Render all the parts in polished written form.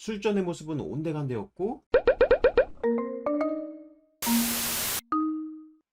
술전의 모습은 온데간데였고.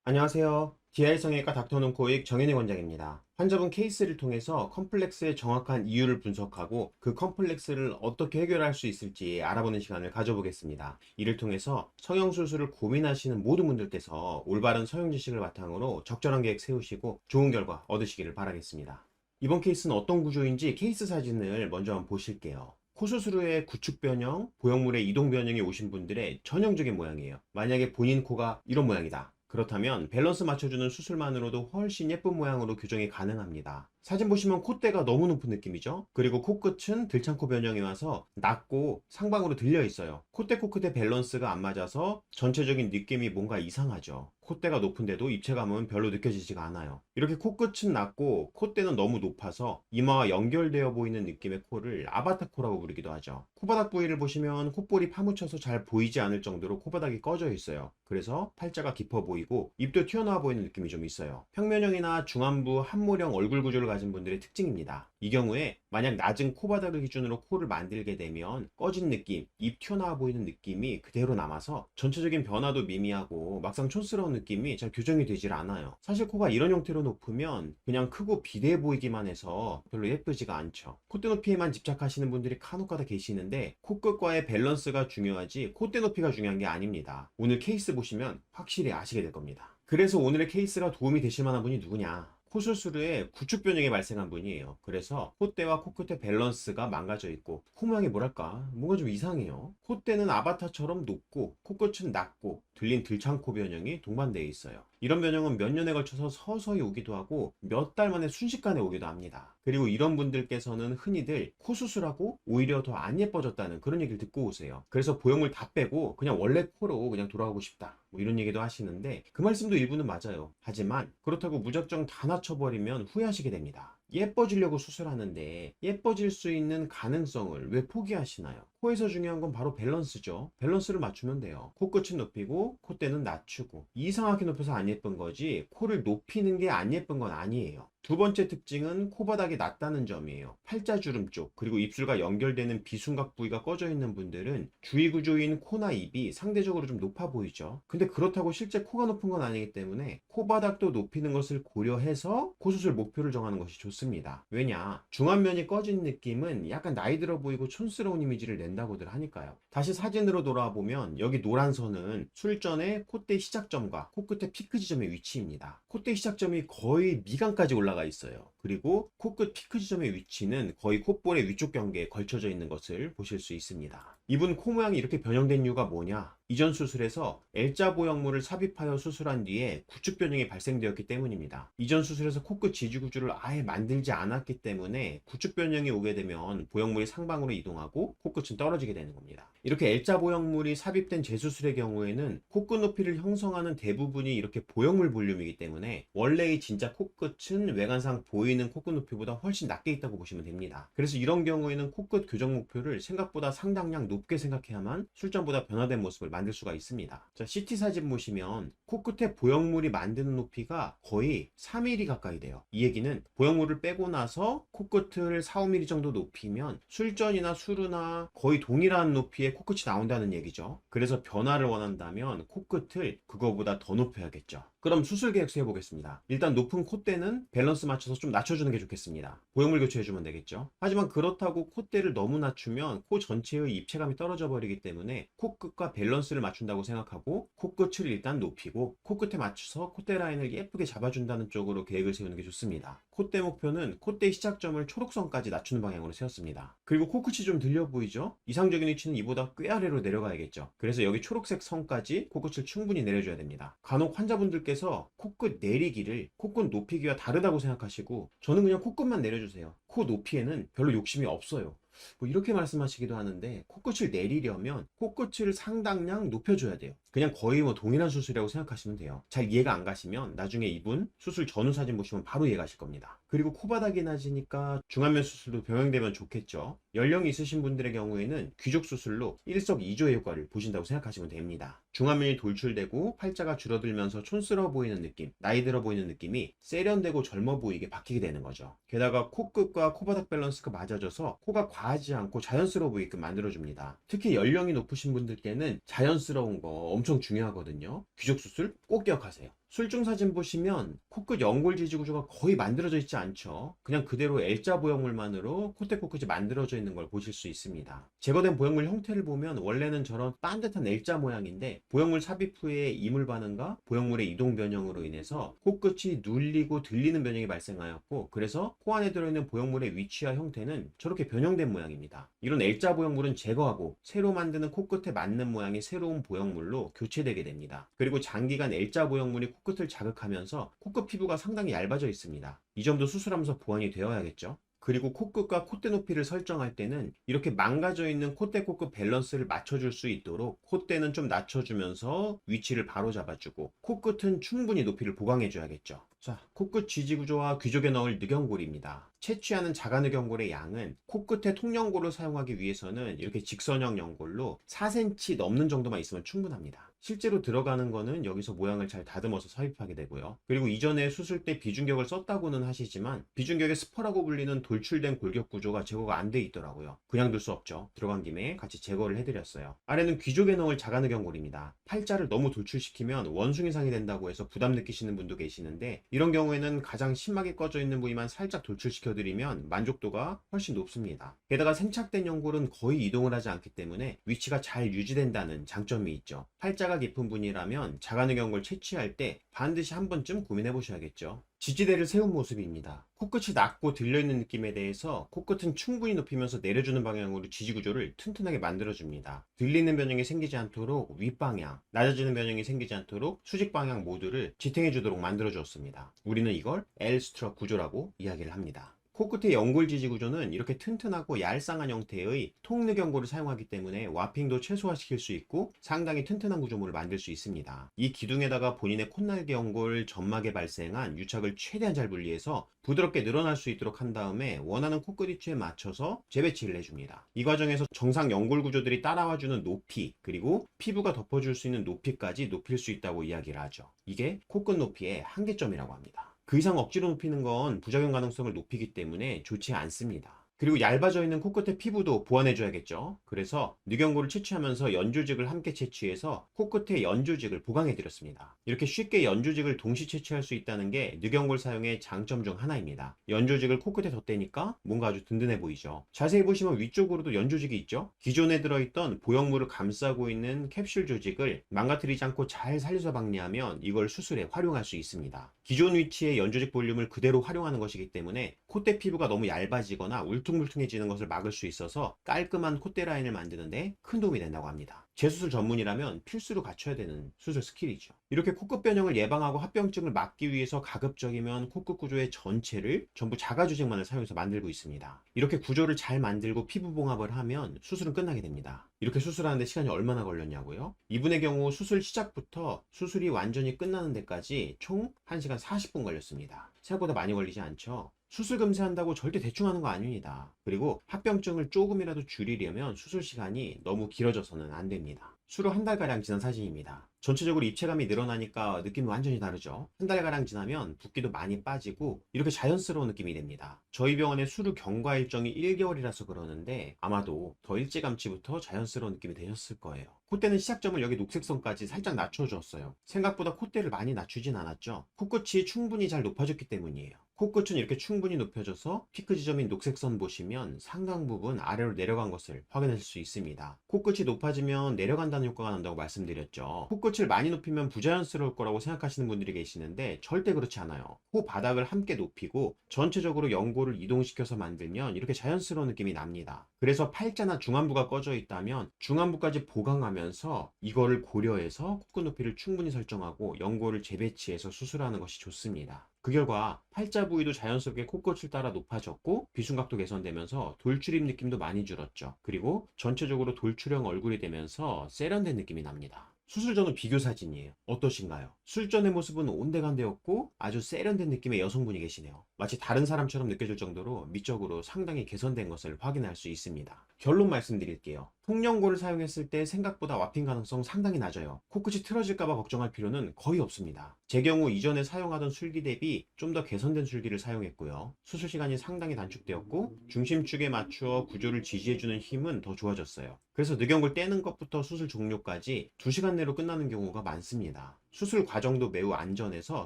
안녕하세요. DI 성형외과 닥터눈코익 정현희 원장입니다. 환자분 케이스를 통해서 컴플렉스의 정확한 이유를 분석하고 그 컴플렉스를 어떻게 해결할 수 있을지 알아보는 시간을 가져보겠습니다. 이를 통해서 성형수술을 고민하시는 모든 분들께서 올바른 성형 지식을 바탕으로 적절한 계획 세우시고 좋은 결과 얻으시기를 바라겠습니다. 이번 케이스는 어떤 구조인지 케이스 사진을 먼저 한번 보실게요. 코 수술 후에 구축 변형, 보형물의 이동 변형이 오신 분들의 전형적인 모양이에요. 만약에 본인 코가 이런 모양이다. 그렇다면 밸런스 맞춰주는 수술만으로도 훨씬 예쁜 모양으로 교정이 가능합니다. 사진 보시면 콧대가 너무 높은 느낌이죠? 그리고 코끝은 들창코 변형이 와서 낮고 상방으로 들려 있어요. 콧대 코끝의 밸런스가 안 맞아서 전체적인 느낌이 뭔가 이상하죠. 콧대가 높은데도 입체감은 별로 느껴지지가 않아요. 이렇게 코끝은 낮고 콧대는 너무 높아서 이마와 연결되어 보이는 느낌의 코를 아바타 코라고 부르기도 하죠. 코바닥 부위를 보시면 콧볼이 파묻혀서 잘 보이지 않을 정도로 코바닥이 꺼져 있어요. 그래서 팔자가 깊어 보이고 입도 튀어나와 보이는 느낌이 좀 있어요. 평면형이나 중안부 한모령 얼굴 구조를 가진 분들의 특징입니다. 이 경우에 만약 낮은 코바닥을 기준으로 코를 만들게 되면 꺼진 느낌, 입 튀어나와 보이는 느낌이 그대로 남아서 전체적인 변화도 미미하고 막상 촌스러운 느낌이 잘 교정이 되질 않아요. 사실 코가 이런 형태로 높으면 그냥 크고 비대해 보이기만 해서 별로 예쁘지가 않죠. 콧대 높이에만 집착하시는 분들이 간혹가다 계시는데 코끝과의 밸런스가 중요하지 콧대 높이가 중요한 게 아닙니다. 오늘 케이스 보시면 확실히 아시게 될 겁니다. 그래서 오늘의 케이스가 도움이 되실 만한 분이 누구냐? 코 수술 후에 구축 변형이 발생한 분이에요. 그래서 콧대와 코끝의 밸런스가 망가져 있고 코 모양이 뭐랄까 뭔가 좀 이상해요. 콧대는 아바타처럼 높고 코끝은 낮고 들린 들창코 변형이 동반되어 있어요. 이런 변형은 몇 년에 걸쳐서 서서히 오기도 하고 몇 달 만에 순식간에 오기도 합니다. 그리고 이런 분들께서는 흔히들 코 수술하고 오히려 더 안 예뻐졌다는 그런 얘기를 듣고 오세요. 그래서 보형물 다 빼고 그냥 원래 코로 그냥 돌아오고 싶다, 뭐 이런 얘기도 하시는데 그 말씀도 일부는 맞아요. 하지만 그렇다고 무작정 다 낮춰버리면 후회하시게 됩니다. 예뻐지려고 수술하는데 예뻐질 수 있는 가능성을 왜 포기하시나요? 코에서 중요한 건 바로 밸런스죠. 밸런스를 맞추면 돼요. 코끝은 높이고 콧대는 낮추고. 이상하게 높여서 안 예쁜 거지 코를 높이는 게 안 예쁜 건 아니에요. 두 번째 특징은 코바닥이 낮다는 점이에요. 팔자주름 쪽 그리고 입술과 연결되는 비순각 부위가 꺼져 있는 분들은 주위 구조인 코나 입이 상대적으로 좀 높아 보이죠. 근데 그렇다고 실제 코가 높은 건 아니기 때문에 코바닥도 높이는 것을 고려해서 코수술 목표를 정하는 것이 좋습니다. 왜냐? 중안면이 꺼진 느낌은 약간 나이 들어 보이고 촌스러운 이미지를 낸다고들 하니까요. 다시 사진으로 돌아와 보면 여기 노란 선은 술전의 콧대 시작점과 코끝의 피크 지점의 위치입니다. 콧대 시작점이 거의 미간까지 올라가 있어요. 그리고 코끝 피크 지점의 위치는 거의 콧볼의 위쪽 경계에 걸쳐져 있는 것을 보실 수 있습니다. 이분 코 모양이 이렇게 변형된 이유가 뭐냐? 이전 수술에서 L자 보형물을 삽입하여 수술한 뒤에 구축 변형이 발생되었기 때문입니다. 이전 수술에서 코끝 지지 구조를 아예 만들지 않았기 때문에 구축 변형이 오게 되면 보형물이 상방으로 이동하고 코끝은 떨어지게 되는 겁니다. 이렇게 L자 보형물이 삽입된 재수술의 경우에는 코끝 높이를 형성하는 대부분이 이렇게 보형물 볼륨이기 때문에 원래의 진짜 코끝은 외관상 보이는 코끝 높이보다 훨씬 낮게 있다고 보시면 됩니다. 그래서 이런 경우에는 코끝 교정 목표를 생각보다 상당량 높게 생각해야만 술전보다 변화된 모습을 만들 수가 있습니다. 자, CT 사진 보시면 코끝에 보형물이 만드는 높이가 거의 3mm 가까이 돼요. 이 얘기는 보형물을 빼고 나서 코끝을 4, 5mm 정도 높이면 술전이나 수루나 거의 동일한 높이의 코끝이 나온다는 얘기죠. 그래서 변화를 원한다면 코끝을 그거보다 더 높여야겠죠. 그럼 수술 계획 세워보겠습니다. 일단 높은 콧대는 밸런스 맞춰서 좀 낮춰주는 게 좋겠습니다. 보형물 교체해주면 되겠죠. 하지만 그렇다고 콧대를 너무 낮추면 코 전체의 입체감이 떨어져 버리기 때문에 코끝과 밸런스를 맞춘다고 생각하고 코끝을 일단 높이고 코끝에 맞춰서 콧대 라인을 예쁘게 잡아준다는 쪽으로 계획을 세우는 게 좋습니다. 콧대 목표는 콧대 시작점을 초록선까지 낮추는 방향으로 세웠습니다. 그리고 코끝이 좀 들려 보이죠? 이상적인 위치는 이보다 꽤 아래로 내려가야겠죠. 그래서 여기 초록색 선까지 코끝을 충분히 내려줘야 됩니다. 간혹 환자분들께서 코끝 내리기를 코끝 높이기와 다르다고 생각하시고 저는 그냥 코끝만 내려주세요. 코 높이에는 별로 욕심이 없어요. 뭐 이렇게 말씀하시기도 하는데 코끝을 내리려면 코끝을 상당량 높여줘야 돼요. 그냥 거의 뭐 동일한 수술이라고 생각하시면 돼요. 잘 이해가 안 가시면 나중에 이분 수술 전후 사진 보시면 바로 이해 가실 겁니다. 그리고 코바닥이 낮으니까 중안면 수술도 병행되면 좋겠죠. 연령이 있으신 분들의 경우에는 귀족 수술로 일석이조의 효과를 보신다고 생각하시면 됩니다. 중안면이 돌출되고 팔자가 줄어들면서 촌스러워 보이는 느낌, 나이 들어 보이는 느낌이 세련되고 젊어 보이게 바뀌게 되는 거죠. 게다가 코끝과 코바닥 밸런스가 맞아져서 코가 과하지 않고 자연스러워 보이게끔 만들어줍니다. 특히 연령이 높으신 분들께는 자연스러운 거 엄청 중요하거든요. 귀족 수술 꼭 기억하세요. 술중 사진 보시면 코끝 연골 지지 구조가 거의 만들어져 있지 않죠. 그냥 그대로 L자 보형물만으로 콧대 코끝이 만들어져 있는 걸 보실 수 있습니다. 제거된 보형물 형태를 보면 원래는 저런 반듯한 L자 모양인데 보형물 삽입 후에 이물 반응과 보형물의 이동 변형으로 인해서 코끝이 눌리고 들리는 변형이 발생하였고, 그래서 코 안에 들어있는 보형물의 위치와 형태는 저렇게 변형된 모양입니다. 이런 L자 보형물은 제거하고 새로 만드는 코끝에 맞는 모양의 새로운 보형물로 교체되게 됩니다. 그리고 장기간 L자 보형물이 코끝을 자극하면서 코끝 피부가 상당히 얇아져 있습니다. 이 점도 수술하면서 보완이 되어야겠죠. 그리고 코끝과 콧대 높이를 설정할 때는 이렇게 망가져 있는 콧대 코끝 밸런스를 맞춰줄 수 있도록 콧대는 좀 낮춰주면서 위치를 바로 잡아주고 코끝은 충분히 높이를 보강해 줘야겠죠. 자, 코끝 지지 구조와 귀족에 넣을 늑연골입니다. 채취하는 자가늑연골의 양은 코끝에 통연골을 사용하기 위해서는 이렇게 직선형 연골로 4cm 넘는 정도만 있으면 충분합니다. 실제로 들어가는 거는 여기서 모양을 잘 다듬어서 삽입하게 되고요. 그리고 이전에 수술 때 비중격을 썼다고는 하시지만 비중격의 스퍼라고 불리는 돌출된 골격 구조가 제거가 안 돼 있더라고요. 그냥 둘 수 없죠. 들어간 김에 같이 제거를 해드렸어요. 아래는 귀족에 넣을 자가늑연골입니다. 팔자를 너무 돌출시키면 원숭이상이 된다고 해서 부담 느끼시는 분도 계시는데, 이런 경우에는 가장 심하게 꺼져 있는 부위만 살짝 돌출시켜드리면 만족도가 훨씬 높습니다. 게다가 생착된 연골은 거의 이동을 하지 않기 때문에 위치가 잘 유지된다는 장점이 있죠. 팔자가 깊은 분이라면 자가늑연골 채취할 때 반드시 한 번쯤 고민해 보셔야겠죠. 지지대를 세운 모습입니다. 코끝이 낮고 들려있는 느낌에 대해서 코끝은 충분히 높이면서 내려주는 방향으로 지지 구조를 튼튼하게 만들어줍니다. 들리는 변형이 생기지 않도록 윗방향, 낮아지는 변형이 생기지 않도록 수직 방향 모두를 지탱해 주도록 만들어 주었습니다. 우리는 이걸 L-스트럭 구조라고 이야기를 합니다. 코끝의 연골 지지 구조는 이렇게 튼튼하고 얄쌍한 형태의 통늑연골을 사용하기 때문에 와핑도 최소화시킬 수 있고 상당히 튼튼한 구조물을 만들 수 있습니다. 이 기둥에다가 본인의 콧날개 연골 점막에 발생한 유착을 최대한 잘 분리해서 부드럽게 늘어날 수 있도록 한 다음에 원하는 코끝 위치에 맞춰서 재배치를 해줍니다. 이 과정에서 정상 연골 구조들이 따라와주는 높이, 그리고 피부가 덮어줄 수 있는 높이까지 높일 수 있다고 이야기를 하죠. 이게 코끝 높이의 한계점이라고 합니다. 그 이상 억지로 높이는 건 부작용 가능성을 높이기 때문에 좋지 않습니다. 그리고 얇아져 있는 코끝의 피부도 보완해줘야겠죠. 그래서 늑연골을 채취하면서 연조직을 함께 채취해서 코끝의 연조직을 보강해드렸습니다. 이렇게 쉽게 연조직을 동시 채취할 수 있다는 게 늑연골 사용의 장점 중 하나입니다. 연조직을 코끝에 덧대니까 뭔가 아주 든든해 보이죠. 자세히 보시면 위쪽으로도 연조직이 있죠. 기존에 들어있던 보형물을 감싸고 있는 캡슐 조직을 망가뜨리지 않고 잘 살려서 박리하면 이걸 수술에 활용할 수 있습니다. 기존 위치의 연조직 볼륨을 그대로 활용하는 것이기 때문에 콧대 피부가 너무 얇아지거나 울퉁불퉁해지는 것을 막을 수 있어서 깔끔한 콧대 라인을 만드는데 큰 도움이 된다고 합니다. 재수술 전문이라면 필수로 갖춰야 되는 수술 스킬이죠. 이렇게 코끝 변형을 예방하고 합병증을 막기 위해서 가급적이면 코끝 구조의 전체를 전부 자가조직만을 사용해서 만들고 있습니다. 이렇게 구조를 잘 만들고 피부 봉합을 하면 수술은 끝나게 됩니다. 이렇게 수술하는데 시간이 얼마나 걸렸냐고요? 이분의 경우 수술 시작부터 수술이 완전히 끝나는 데까지 총 1시간 40분 걸렸습니다. 생각보다 많이 걸리지 않죠? 수술 금세한다고 절대 대충 하는 거 아닙니다. 그리고 합병증을 조금이라도 줄이려면 수술 시간이 너무 길어져서는 안 됩니다. 수로 한 달가량 지난 사진입니다. 전체적으로 입체감이 늘어나니까 느낌이 완전히 다르죠. 한 달가량 지나면 붓기도 많이 빠지고 이렇게 자연스러운 느낌이 됩니다. 저희 병원의 수루 경과 일정이 1개월이라서 그러는데 아마도 더 일찌감치부터 자연스러운 느낌이 되셨을 거예요. 콧대는 시작점을 여기 녹색선까지 살짝 낮춰주었어요. 생각보다 콧대를 많이 낮추진 않았죠. 코끝이 충분히 잘 높아졌기 때문이에요. 코끝은 이렇게 충분히 높여져서 피크 지점인 녹색선 보시면 상당 부분 아래로 내려간 것을 확인하실 수 있습니다. 코끝이 높아지면 내려간다는 효과가 난다고 말씀드렸죠. 코끝을 많이 높이면 부자연스러울 거라고 생각하시는 분들이 계시는데 절대 그렇지 않아요. 코 바닥을 함께 높이고 전체적으로 연골을 이동시켜서 만들면 이렇게 자연스러운 느낌이 납니다. 그래서 팔자나 중안부가 꺼져 있다면 중안부까지 보강하면서 이거를 고려해서 코끝 높이를 충분히 설정하고 연골을 재배치해서 수술하는 것이 좋습니다. 그 결과 팔자 부위도 자연스럽게 코끝을 따라 높아졌고 비순각도 개선되면서 돌출입 느낌도 많이 줄었죠. 그리고 전체적으로 돌출형 얼굴이 되면서 세련된 느낌이 납니다. 수술 전 후 비교 사진이에요. 어떠신가요? 술전의 모습은 온데간데없고 아주 세련된 느낌의 여성분이 계시네요. 마치 다른 사람처럼 느껴질 정도로 미적으로 상당히 개선된 것을 확인할 수 있습니다. 결론 말씀드릴게요. 통연고를 사용했을 때 생각보다 와핑 가능성 상당히 낮아요. 코끝이 틀어질까봐 걱정할 필요는 거의 없습니다. 제 경우 이전에 사용하던 술기 대비 좀 더 개선된 술기를 사용했고요. 수술 시간이 상당히 단축되었고 중심축에 맞추어 구조를 지지해주는 힘은 더 좋아졌어요. 그래서 늑연골 떼는 것부터 수술 종료까지 2시간 내로 끝나는 경우가 많습니다. 수술 과정도 매우 안전해서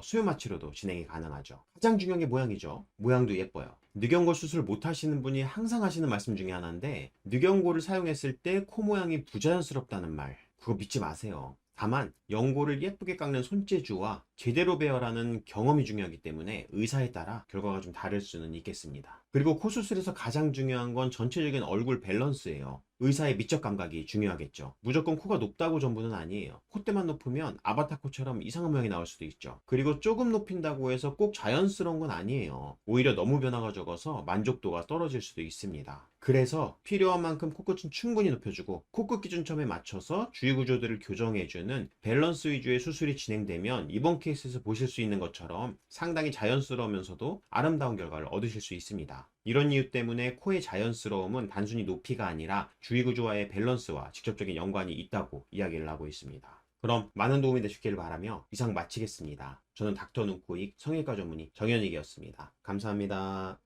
수요마 치료도 진행이 가능하죠. 가장 중요한 게 모양이죠. 모양도 예뻐요. 늑연골 수술 못 하시는 분이 항상 하시는 말씀 중에 하나인데, 늑연골을 사용했을 때 코 모양이 부자연스럽다는 말, 그거 믿지 마세요. 다만 연골을 예쁘게 깎는 손재주와 제대로 배열하는 경험이 중요하기 때문에 의사에 따라 결과가 좀 다를 수는 있겠습니다. 그리고 코 수술에서 가장 중요한 건 전체적인 얼굴 밸런스예요. 의사의 미적 감각이 중요하겠죠. 무조건 코가 높다고 전부는 아니에요. 콧대만 높으면 아바타 코처럼 이상한 모양이 나올 수도 있죠. 그리고 조금 높인다고 해서 꼭 자연스러운 건 아니에요. 오히려 너무 변화가 적어서 만족도가 떨어질 수도 있습니다. 그래서 필요한 만큼 코끝은 충분히 높여주고 코끝 기준점에 맞춰서 주위 구조들을 교정해주는 밸런스 위주의 수술이 진행되면 이번 케이스에서 보실 수 있는 것처럼 상당히 자연스러우면서도 아름다운 결과를 얻으실 수 있습니다. 이런 이유 때문에 코의 자연스러움은 단순히 높이가 아니라 주위 구조와의 밸런스와 직접적인 연관이 있다고 이야기를 하고 있습니다. 그럼 많은 도움이 되셨기를 바라며 이상 마치겠습니다. 저는 닥터 눈코입 성형외과 전문의 정현익이었습니다. 감사합니다.